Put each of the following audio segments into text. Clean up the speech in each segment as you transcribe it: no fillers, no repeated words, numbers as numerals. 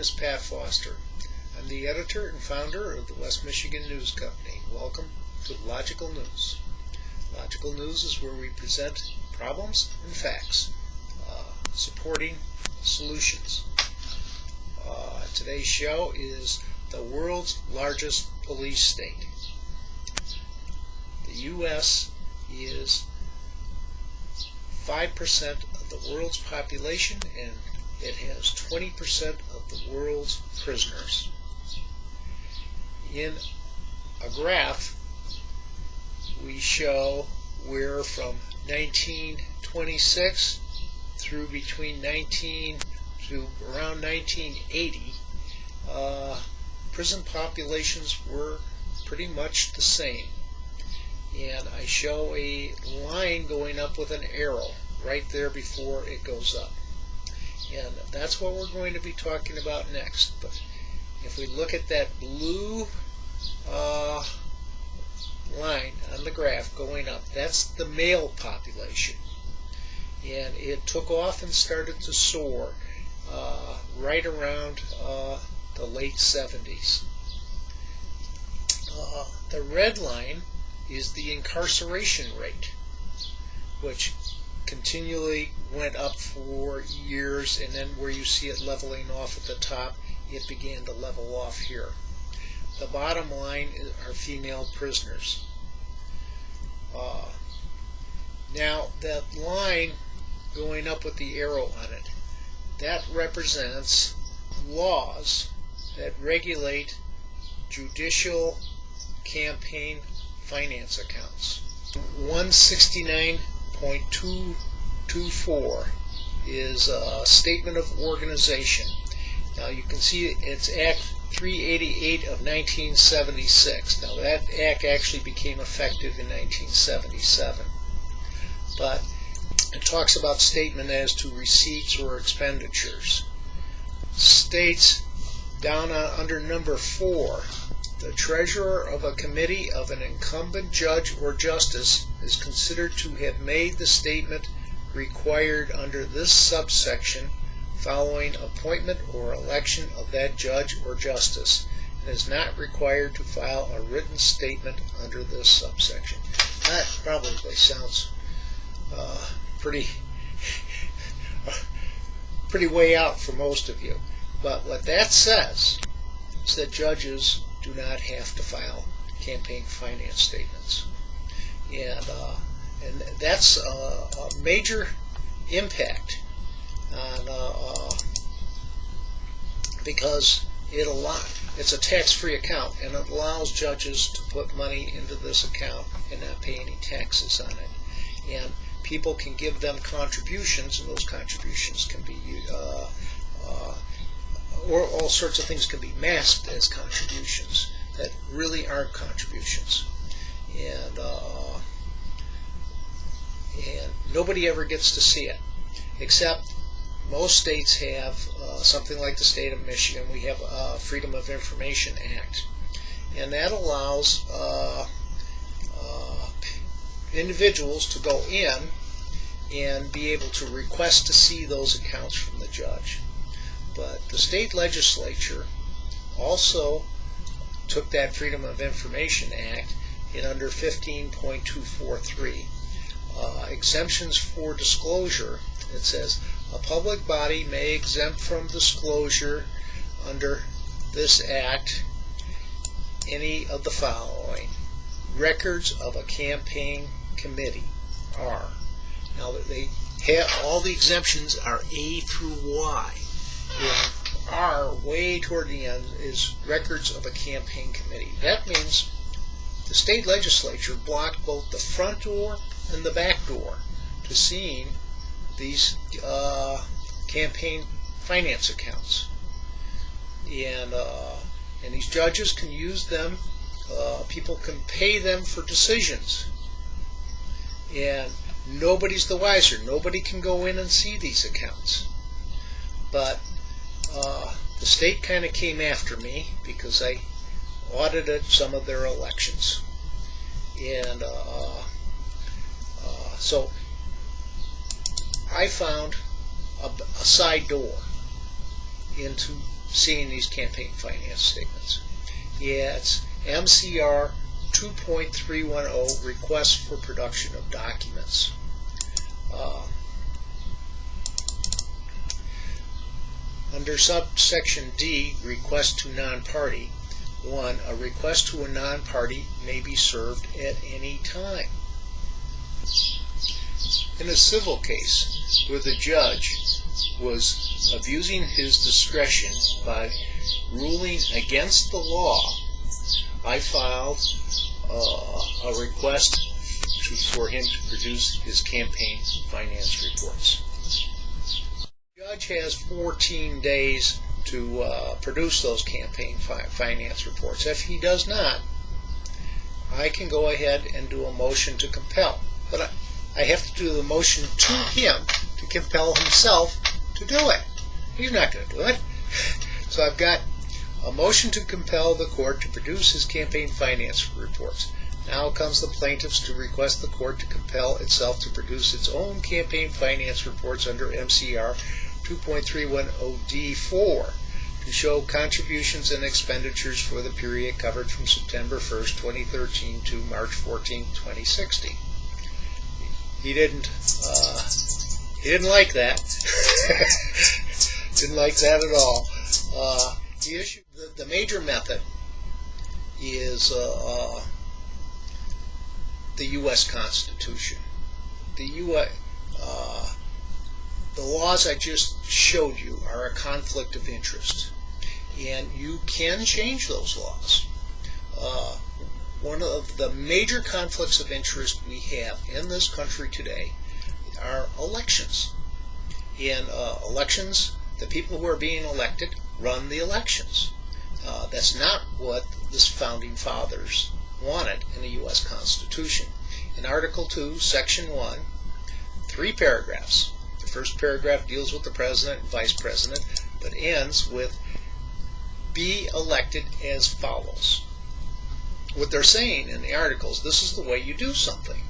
is Pat Foster. I'm the editor and founder of the West Michigan News Company. Welcome to Logical News. Logical News is where we present problems and facts, supporting solutions. Today's show is the world's largest police state. The U.S. is 5% of the world's population, and it has 20% of the world's prisoners. In a graph, we show where from 1926 through between around 1980, prison populations were pretty much the same. And I show a line going up with an arrow right there before it goes up. And that's what we're going to be talking about next. But if we look at that blue line on the graph going up, that's the male population. And it took off and started to soar right around the late 70s. The red line is the incarceration rate, which continually went up for years, and then where you see it leveling off at the top, it began to level off here. The bottom line are female prisoners. Now that line going up with the arrow on it, that represents laws that regulate judicial campaign finance accounts. 169.224 is a statement of organization. Now you can see it's Act 388 of 1976. Now that act actually became effective in 1977. But it talks about statement as to receipts or expenditures. States down under number 4, the treasurer of a committee of an incumbent judge or justice is considered to have made the statement required under this subsection following appointment or election of that judge or justice, and is not required to file a written statement under this subsection. That probably sounds pretty way out for most of you. But what that says is that judges do not have to file campaign finance statements. And that's a major impact on, because it's a tax-free account, and it allows judges to put money into this account and not pay any taxes on it. And people can give them contributions, and those contributions can be or all sorts of things can be masked as contributions that really aren't contributions. And nobody ever gets to see it, except most states have something like the state of Michigan. We have a Freedom of Information Act, and that allows individuals to go in and be able to request to see those accounts from the judge. But the state legislature also took that Freedom of Information Act in under 15.243. Exemptions for disclosure. It says a public body may exempt from disclosure under this act any of the following: records of a campaign committee are. Now they have all the exemptions are A through Y. And R, way toward the end, is records of a campaign committee. That means the state legislature blocked both the front door and the back door to seeing these campaign finance accounts. And these judges can use them. People can pay them for decisions. And nobody's the wiser. Nobody can go in and see these accounts. But the state kind of came after me because I audited some of their elections. And so I found a side door into seeing these campaign finance statements? Yeah, it's MCR 2.310, request for production of documents. Under subsection D, request to non-party, 1. A request to a non-party may be served at any time. In a civil case where the judge was abusing his discretion by ruling against the law, I filed a request for him to produce his campaign finance reports. The judge has 14 days to produce those campaign finance reports. If he does not, I can go ahead and do a motion to compel. But I have to do the motion to him to compel himself to do it. He's not going to do it. So I've got a motion to compel the court to produce his campaign finance reports. Now comes the plaintiffs to request the court to compel itself to produce its own campaign finance reports under MCR 2.310D4 to show contributions and expenditures for the period covered from September 1st, 2013 to March 14th, 2016. He didn't like that. Didn't like that at all. The major method is the U.S. Constitution. The laws I just showed you are a conflict of interest, and you can change those laws. One of the major conflicts of interest we have in this country today are elections. In elections, the people who are being elected run the elections. That's not what the founding fathers wanted in the U.S. Constitution. In Article 2, Section 1, 3 paragraphs. The first paragraph deals with the president and vice president, but ends with be elected as follows. What they're saying in the articles, this is the way you do something.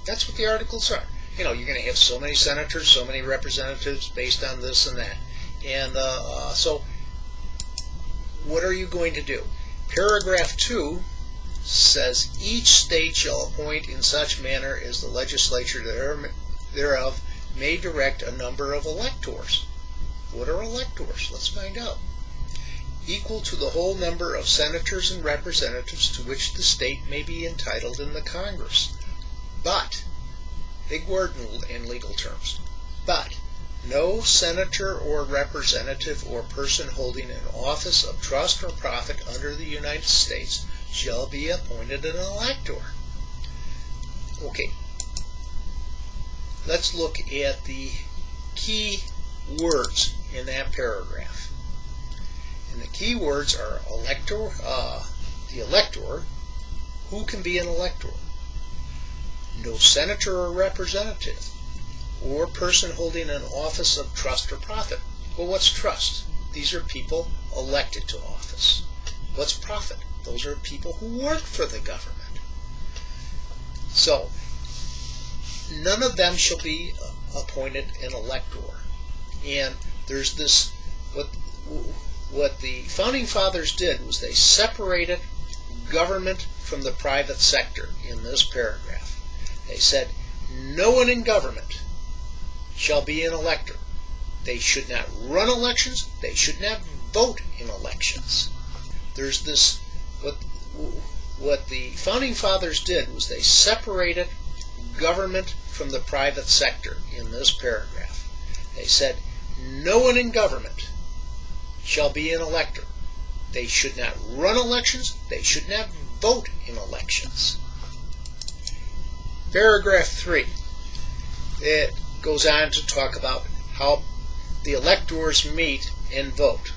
That's what the articles are. You know, you're going to have so many senators, so many representatives based on this and that. And so what are you going to do? Paragraph 2 says each state shall appoint in such manner as the legislature thereof may direct a number of electors. What are electors? Let's find out. Equal to the whole number of senators and representatives to which the state may be entitled in the Congress. But, big word in legal terms, but no senator or representative or person holding an office of trust or profit under the United States shall be appointed an elector. Okay, let's look at the key words in that paragraph. And the key words are elector, the elector. Who can be an elector? No senator or representative or person holding an office of trust or profit. Well, what's trust? These are people elected to office. What's profit? Those are people who work for the government. So, none of them shall be appointed an elector. And there's this, what the Founding Fathers did was they separated government from the private sector in this paragraph. They said, no one in government shall be an elector. They should not run elections. They should not vote in elections. There's this, what the Founding Fathers did was they separated government from the private sector in this paragraph. They said, no one in government shall be an elector. They should not run elections. They should not vote in elections. Paragraph 3. It goes on to talk about how the electors meet and vote.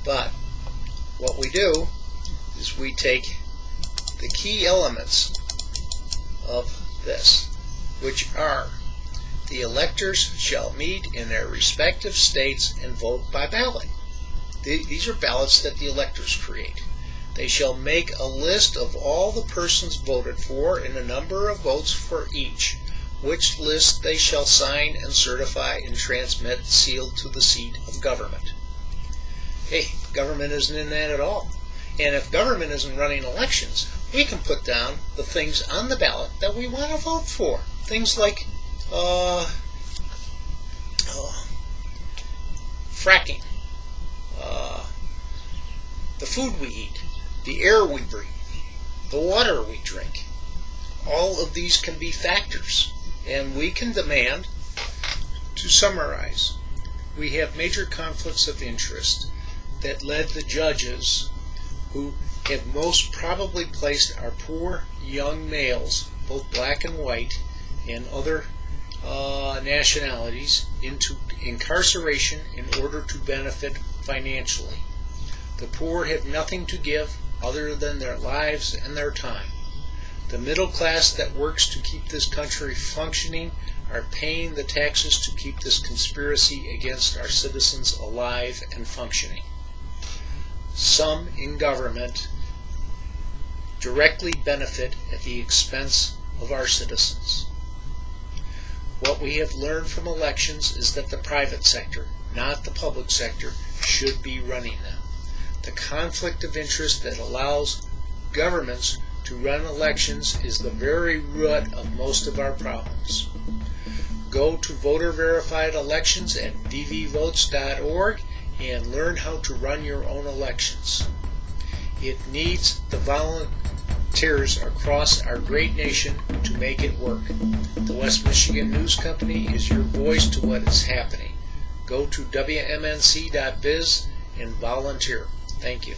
But what we do is we take the key elements of this, which are the electors shall meet in their respective states and vote by ballot. These are ballots that the electors create. They shall make a list of all the persons voted for and a number of votes for each, which list they shall sign and certify and transmit sealed to the seat of government. hey, government isn't in that at all. And if government isn't running elections, we can put down the things on the ballot that we want to vote for. Things like fracking, the food we eat, the air we breathe, the water we drink. All of these can be factors, and we can demand, to summarize, we have major conflicts of interest that led the judges who have most probably placed our poor young males, both black and white, and other nationalities, into incarceration in order to benefit financially. The poor have nothing to give other than their lives and their time. The middle class that works to keep this country functioning are paying the taxes to keep this conspiracy against our citizens alive and functioning. Some in government directly benefit at the expense of our citizens. What we have learned from elections is that the private sector, not the public sector, should be running them. The conflict of interest that allows governments to run elections is the very root of most of our problems. Go to voter verified elections at vvvotes.org and learn how to run your own elections. It needs the volunteers across our great nation to make it work. The West Michigan News Company is your voice to what is happening. Go to wmnc.biz and volunteer. Thank you.